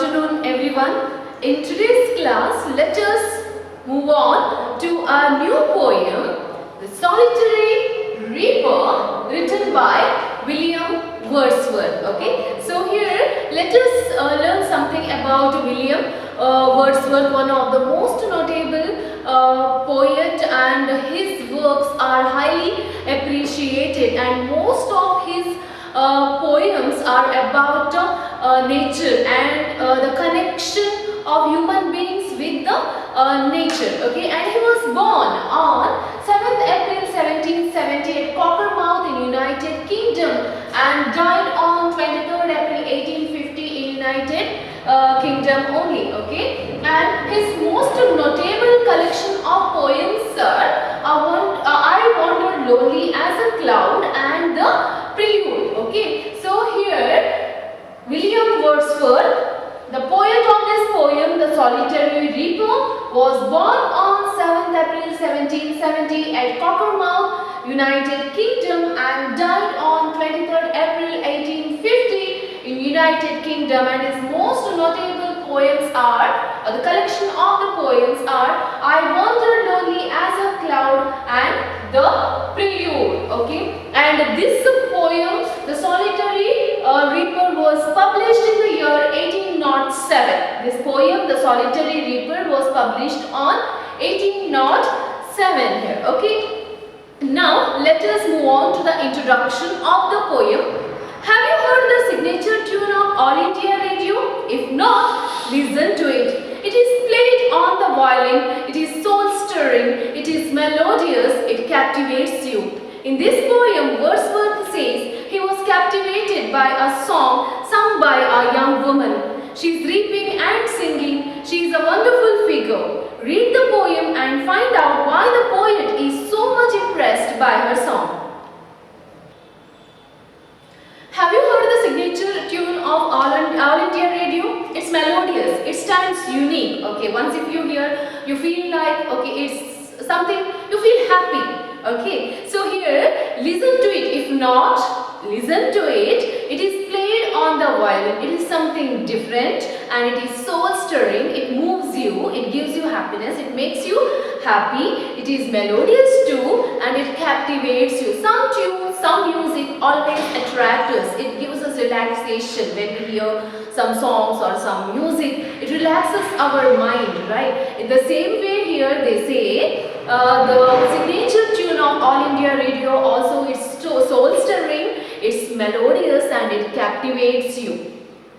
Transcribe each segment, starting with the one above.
afternoon everyone. In today's class, let us move on to a new poem, The Solitary Reaper, written by William Wordsworth. Okay, so here let us learn something about William Wordsworth, one of the most notable poet, and his works are highly appreciated, and most of his poems are about nature and the connection of human beings with the nature. Okay, and he was born on 7th April 1770 at Cockermouth in United Kingdom and died on 23rd April 1850 in United Kingdom only. Okay, and his most notable collection of poems are I Wandered Lonely as a Cloud and the Prelude. Okay, so here William Wordsworth, the poet of this poem, The Solitary Reaper, was born on 7th April 1770 at Cockermouth, United Kingdom and died on 23rd April 1850 in United Kingdom, and his most notable poems are, the collection of the poems are I Wandered Lonely as a Cloud and the Prelude. Okay, and this poem, The Solitary Reaper, was published in the year 1807. This poem, The Solitary Reaper, was published on 1807 here. Okay, now let us move on to the introduction of the poem. Have you heard the signature tune of All India Radio? If not, listen to it. It is played on the violin, it is soul-stirring, it is melodious, it captivates you. In this poem, Wordsworth says he was captivated by a song sung by a young woman. She is reaping and singing, she is a wonderful figure. Read the poem and find out why the poet is so much impressed by her song. Have you heard the signature tune of All India Radio? It's melodious, it stands unique. Okay, once if you hear, you feel like, okay, it's something, you feel happy. Okay, so here, listen to it. If not, listen to it. It is played on the violin. It is something different and it is soul stirring. It moves you, it gives you happiness, it makes you happy. It is melodious too and it captivates you. Some tunes, some music always attract us. It gives us relaxation when we hear some songs or some music. It relaxes our mind, right? In the same way here they say the signature tune of All India Radio also is soul stirring, it's melodious and it captivates you.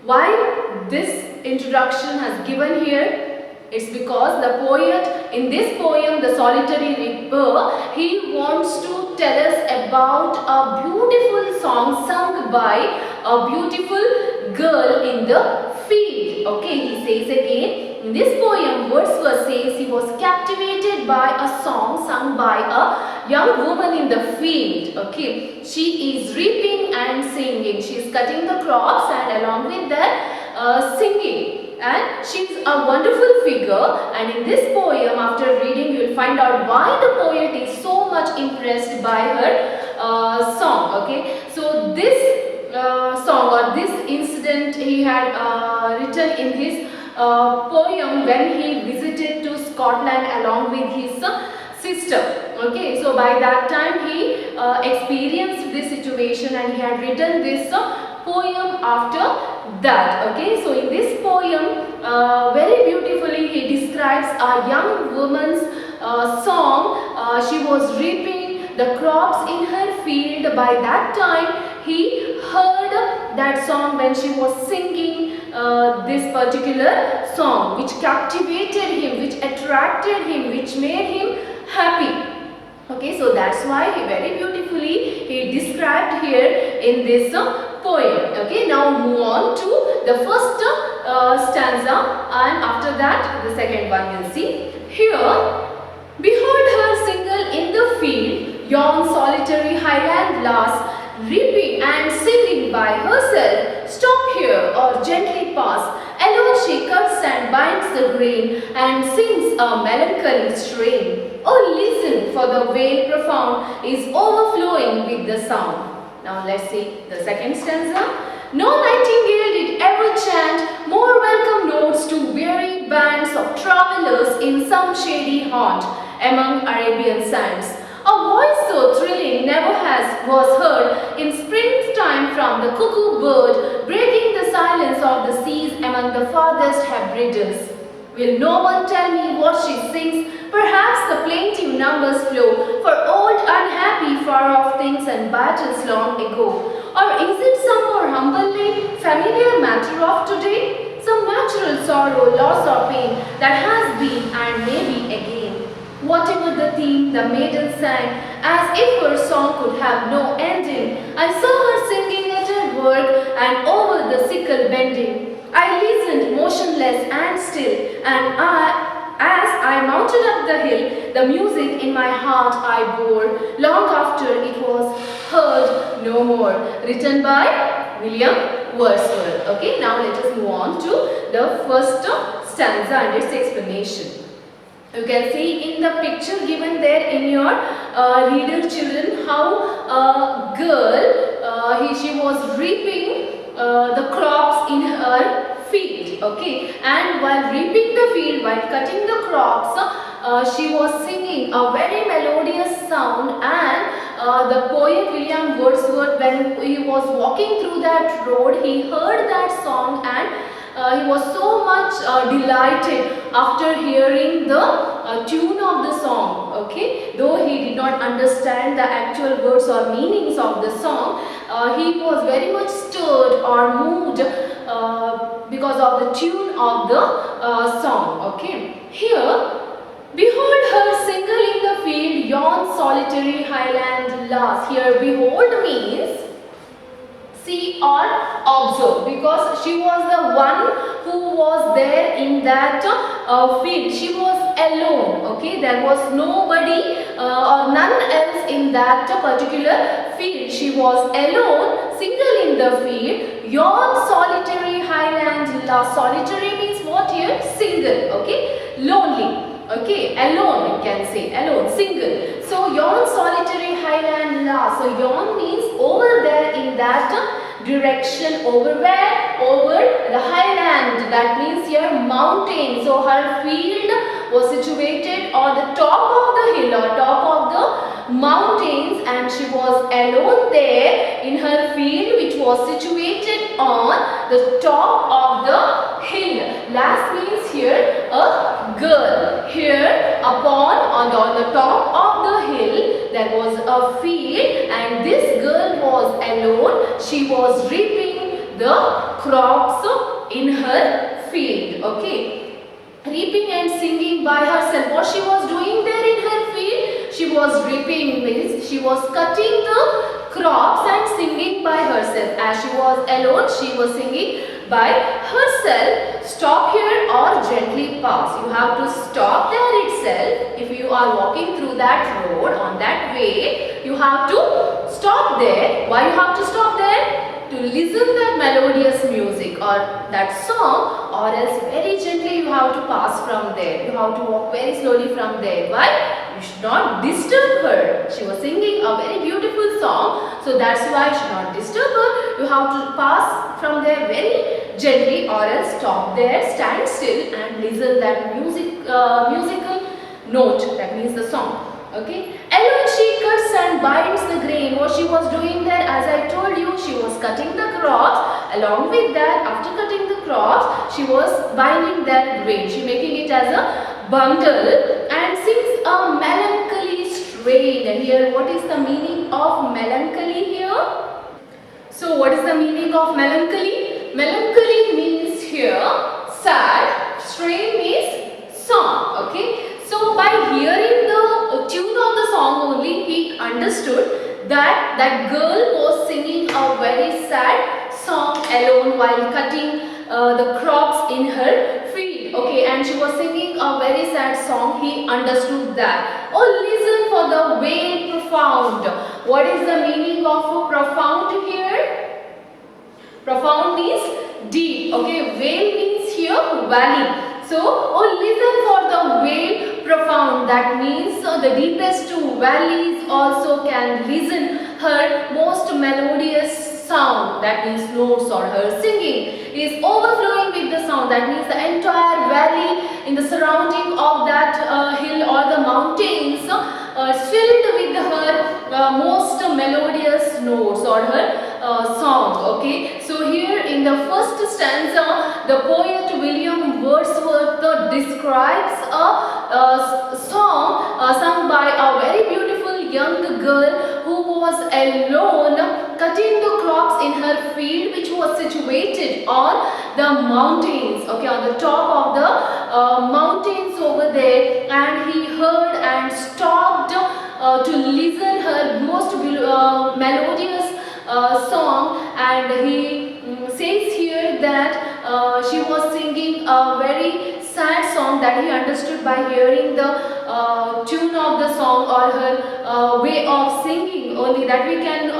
Why this introduction has given here? It's because the poet in this poem, The Solitary Reaper, he wants to tell us about a beautiful song sung by a beautiful girl in the field. Okay, he says again, in this poem, Wordsworth says he was captivated by a song sung by a young woman in the field. Okay, she is reaping and singing. She is cutting the crops and along with that singing. And she is a wonderful figure, and in this poem, after reading, you will find out why the poet is so much impressed by her song. Okay, so this song or this incident he had written in his poem when he visited to Scotland along with his sister. Okay, so by that time he experienced this situation and he had written this poem after that. Okay, so in this poem very beautifully he describes a young woman's song. She was reaping the crops in her field. By that time he heard that song when she was singing this particular song, which captivated him, which attracted him, which made him happy. Okay, so that's why he very beautifully he described here in this poem. Okay, now move on to the first stanza, and after that the second one we'll see. Here, behold her single in the field, yon solitary highland lass, reaping and singing by herself. Stop here or gently pass. Alone she cuts and binds the grain and sings a melancholy strain. Oh, listen, for the vale profound is overflowing with the sound. Now let's see the second stanza. No nightingale did ever chant more welcome some shady haunt among Arabian sands. A voice so thrilling never was heard in springtime from the cuckoo bird, breaking the silence of the seas among the farthest Hebrides. Will no one tell me what she sings? Perhaps the plaintive numbers flow for old, unhappy, far-off things and battles long ago. Or is it some more humbly familiar matter of today? Some natural sorrow, loss or pain that has been and may be again. Whatever the theme, the maiden sang, as if her song could have no ending. I saw her singing at her work and over the sickle bending. I listened motionless and still, and as I mounted up the hill, the music in my heart I bore, long after it was heard no more. Written by William Wordsworth. Okay, now let us move on to the first stanza and its explanation. You can see in the picture given there in your reader children how a girl, she was reaping the crops in her field, okay, and while reaping the field, while cutting the crops, she was singing a very melodious sound, and the poet William Wordsworth, when he was walking through that road, he heard that song and he was so much delighted after hearing the tune of the song, okay. Though he did not understand the actual words or meanings of the song, he was very much stirred or moved because of the tune of the song, okay. Here, behold her single in the field, yon solitary highland lass. Here, behold means see or observe, because she was the one who was there in that field. She was alone, okay. There was nobody or none else in that particular field. She was alone, single in the field. Yon solitary highland lass. Solitary means what here? Single, okay. Lonely. Okay, alone, you can say, alone, single. So, yon solitary highland lass. So, yon means over there in that direction. Over where? Over the highland. That means here mountain. So, her field was situated on the top of the hill or top of the mountains, and she was alone there in her field, which was situated on the top of the hill. Last means here a girl. Here on the top of the hill there was a field, and this girl was alone. She was reaping the crops in her field, okay. Reaping and singing by herself. What she was doing there in her field? She was reaping, means she was cutting the crops and singing by herself. As she was alone, she was singing by herself. Stop here or gently pass. You have to stop there itself. If you are walking through that road, on that way, you have to stop there. Why you have to stop there? To listen that melodious music or that song, or else very gently you have to pass from there. You have to walk very slowly from there. Why? You should not disturb her. She was singing a very beautiful song, so that's why you should not disturb her. You have to pass from there very gently, or else stop there, stand still and listen that musical note, that means the song. Okay. Alone she cuts and binds the grain. What she was doing there, as I told you, she was cutting the crops. Along with that, after cutting the crops, she was binding that grain. She making it as a bundle and sings a melancholy strain. And here, what is the meaning of melancholy here? So, what is the meaning of melancholy? Melancholy means here sad, strain means song. Okay. So, by hearing the tune of the song only, he understood that that girl was singing a very sad song alone while cutting the crops in her field. Okay, and she was singing a very sad song. He understood that. Oh, listen for the wail profound. What is the meaning of profound here? Profound means deep. Okay, wail means here valley. So, oh, listen for the wail profound. That means the deepest valleys also can listen her most melodious sound. That means notes or her singing is overflowing with the sound. That means the entire valley in the surrounding of that mountains filled with her most melodious notes or her song. Okay, so here in the first stanza, the poet William Wordsworth describes a song sung by a very beautiful young girl who was alone cutting the crops in her field, which was situated on the mountains, okay, on the top of the mountains over there. And he heard and stopped to listen her most melodious song, and he says here that she was singing a very sad song that he understood by hearing the tune of the song or her way of singing only, that we can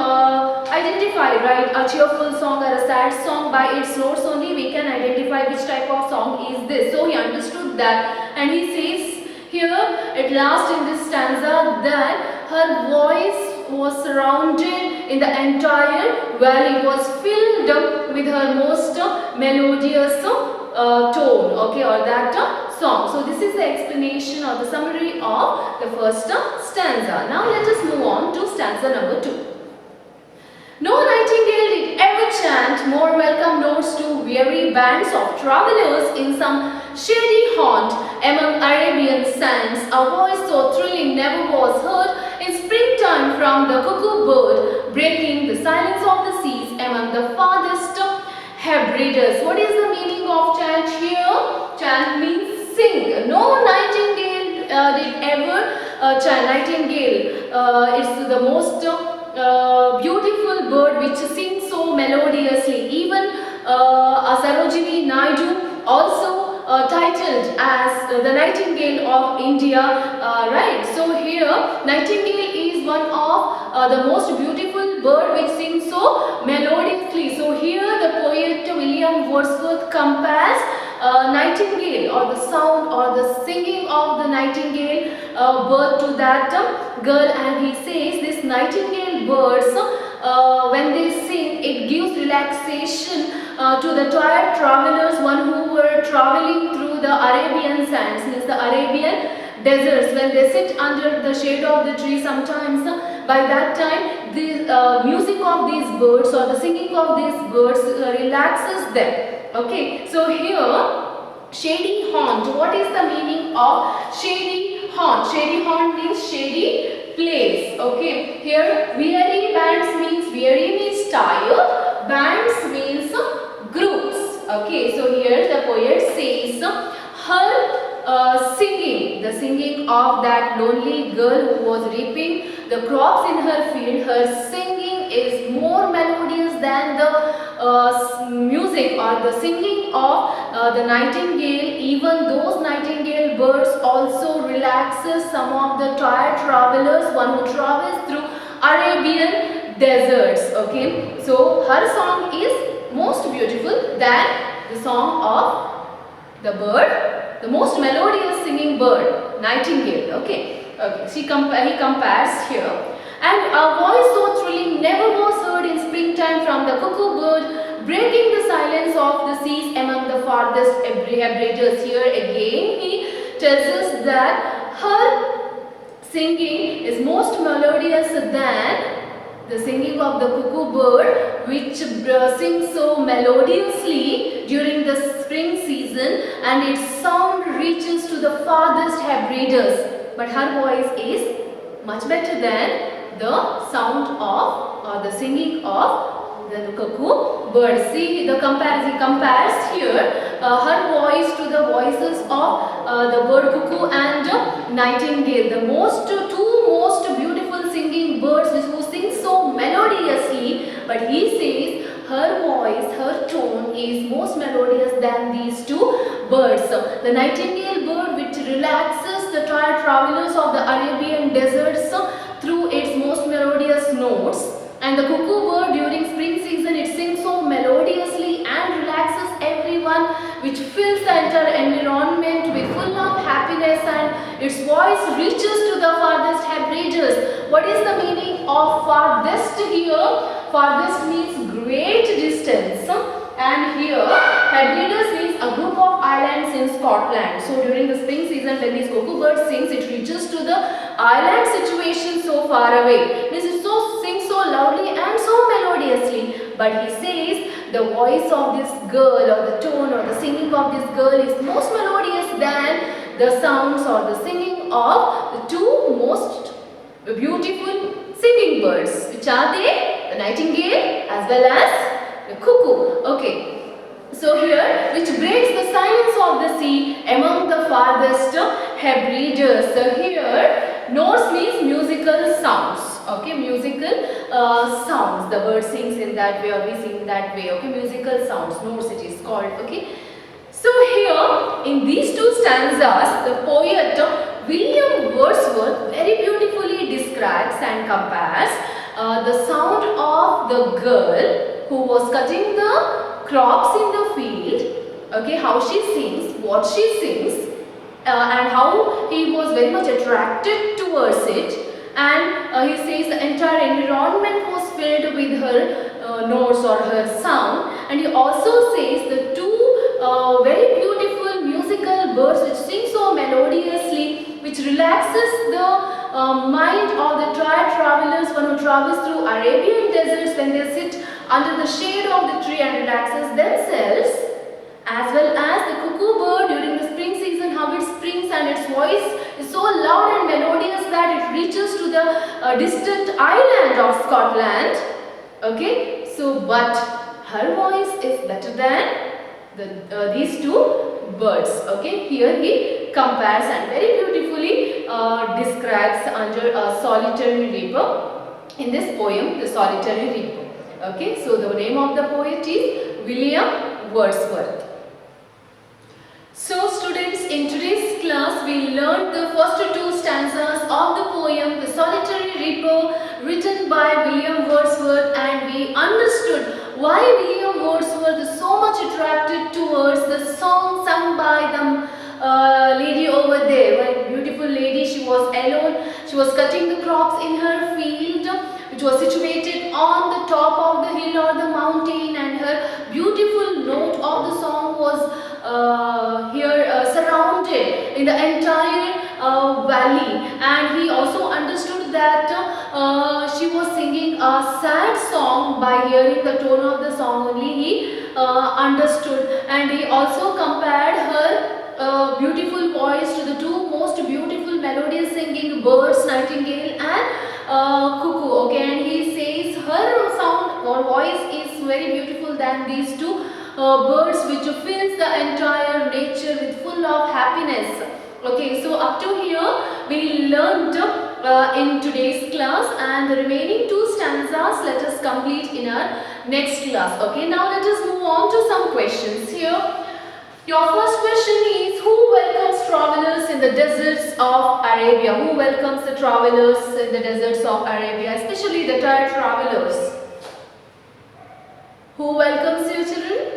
identify, right? A cheerful song or a sad song by its notes only we can identify which type of song is this. So he understood that, and he says here at last in this stanza that her voice was surrounded in the entire valley, was filled with her most melodious tone, okay, or that song. So this is the explanation or the summary of the first stanza. Now let us move on to stanza number 2. No nightingale did ever chant more welcome notes to weary bands of travelers in some shady haunt among Arabian sands. A voice so thrilling never was heard in springtime from the cuckoo bird, breaking the silence of the seas among the farthest Hebrides. What is the meaning of chant here? Chant means sing. No nightingale did ever chant. Nightingale is the most beautiful bird which sings so melodiously. Even Sarojini Naidu also titled as the Nightingale of India, right? So here nightingale is one of the most beautiful bird which sings so melodiously. So here the poet William Wordsworth compares nightingale or the sound or the singing of the nightingale bird to that girl, and he says this nightingale birds when they sing, it gives relaxation to the tired travelers, one who were traveling through the Arabian sands, means the Arabian deserts. When they sit under the shade of the tree, sometimes by that time the music of these birds or the singing of these birds relaxes them. Okay, so here shady haunt. What is the meaning of shady haunt? Shady haunt means shady place. Okay, here weary bands means weary means tired, bands means groups. Okay, so here the poet says her singing, the singing of that lonely girl who was reaping the crops in her field, her singing is more melodious than the music or the singing of the nightingale. Even those nightingale birds also relaxes some of the tired travelers, one who travels through Arabian deserts. Okay, so her song is most beautiful than the song of the bird, the most melodious singing bird, nightingale. Okay, he compares here. And a voice so thrilling never was heard in springtime from the cuckoo bird, breaking the silence of the seas among the farthest Hebrides. Here again he tells us that her singing is most melodious than the singing of the cuckoo bird, which sings so melodiously during the spring season, and its sound reaches to the farthest Hebrides. But her voice is much better than the sound of or the singing of the cuckoo bird. See the comparison. He compares here her voice to the voices of the bird cuckoo and nightingale, the two most beautiful singing birds who sing so melodiously. But he says her voice, her tone is most melodious than these two birds. The nightingale bird, which relaxes the tired travelers of the Arabian deserts through its most melodious notes, and the cuckoo bird during spring season, it sings so melodiously and relaxes everyone, which fills the entire environment with full of happiness, and its voice reaches to the farthest Hebrides. What is the meaning of farthest here? Farthest means great distance, and here Hebrides means a group of islands in Scotland. So during the spring season, when this cuckoo bird sings, it reaches to the island situation so far away. Means it sings so loudly and so melodiously. But he says the voice of this girl, or the tone or the singing of this girl, is most melodious than the sounds or the singing of the two most beautiful singing birds. Which are they? The nightingale as well as the cuckoo. Okay. So here, which breaks the silence of the sea among the farthest Hebrides. So here, Norse means musical sounds. Okay, musical sounds. The bird sings in that way, or we sing in that way. Okay, musical sounds. Norse it is called. Okay. So here, in these two stanzas, the poet William Wordsworth very beautifully describes and compares the sound of the girl who was cutting the crops in the field, okay, how she sings, what she sings, and how he was very much attracted towards it, and he says the entire environment was filled with her notes or her sound, and he also says the two very beautiful musical birds which sing so melodiously, which relaxes the mind of the tired travelers, one who travels through Arabian deserts when they sit under the shade of the tree and relaxes themselves, as well as the cuckoo bird during the spring season, how it springs and its voice is so loud and melodious that it reaches to the distant island of Scotland. Okay, so but her voice is better than these two birds. Okay, here he compares and very beautifully describes under a solitary reaper in this poem, the solitary reaper. Okay, so the name of the poet is William Wordsworth. So students, in today's class we learned the first two stanzas of the poem The Solitary Reaper, written by William Wordsworth, and we understood why William Wordsworth is so much attracted towards the song sung by the lady over there. One beautiful lady, she was alone, she was cutting the crops in her field, which was situated on the top of the hill or the mountain, and her beautiful note of the song was surrounded in the entire valley, and he also understood that she was singing a sad song. By hearing the tone of the song only he understood, and he also compared her beautiful voice to the two most beautiful melodious singing birds, nightingale and cuckoo. Okay, and he says her sound or voice is very beautiful than these two birds, which fills the entire nature with full of happiness. Okay, so up to here we learned in today's class, and the remaining two stanzas let us complete in our next class. Okay, now let us move on to some questions here. Your first question is, who welcomes travelers in the deserts of Arabia? Who welcomes the travelers in the deserts of Arabia, especially the tired travelers? Who welcomes you, children?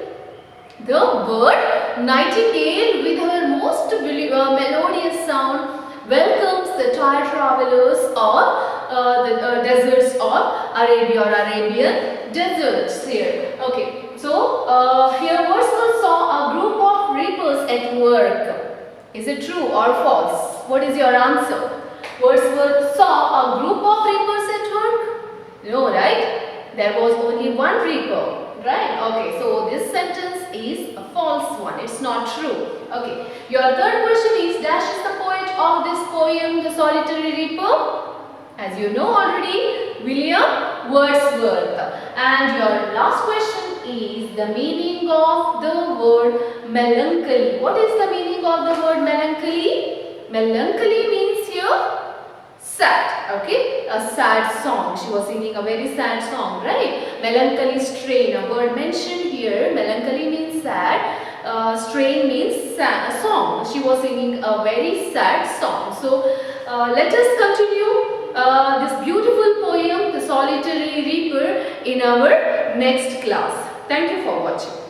The bird nightingale, with her most melodious sound, welcomes the tired travelers of the deserts of Arabia or Arabian deserts here. Okay, so here Wordsworth saw a group of reapers at work. Is it true or false? What is your answer? Wordsworth saw a group of reapers at work? No, right? There was only one reaper. Right? Okay, so this sentence is a false one. It's not true. Okay, your third question is, dash is the poet of this poem, The Solitary Reaper? As you know already, William Wordsworth. And your last question is the meaning of the word melancholy. What is the meaning of the word melancholy? Melancholy means here sad. Okay, a sad song. She was singing a very sad song, right? Melancholy strain, a word mentioned here. Melancholy means sad, strain means sad, song. She was singing a very sad song. So let us continue this beautiful poem, The Solitary Reaper, in our next class. Thank you for watching.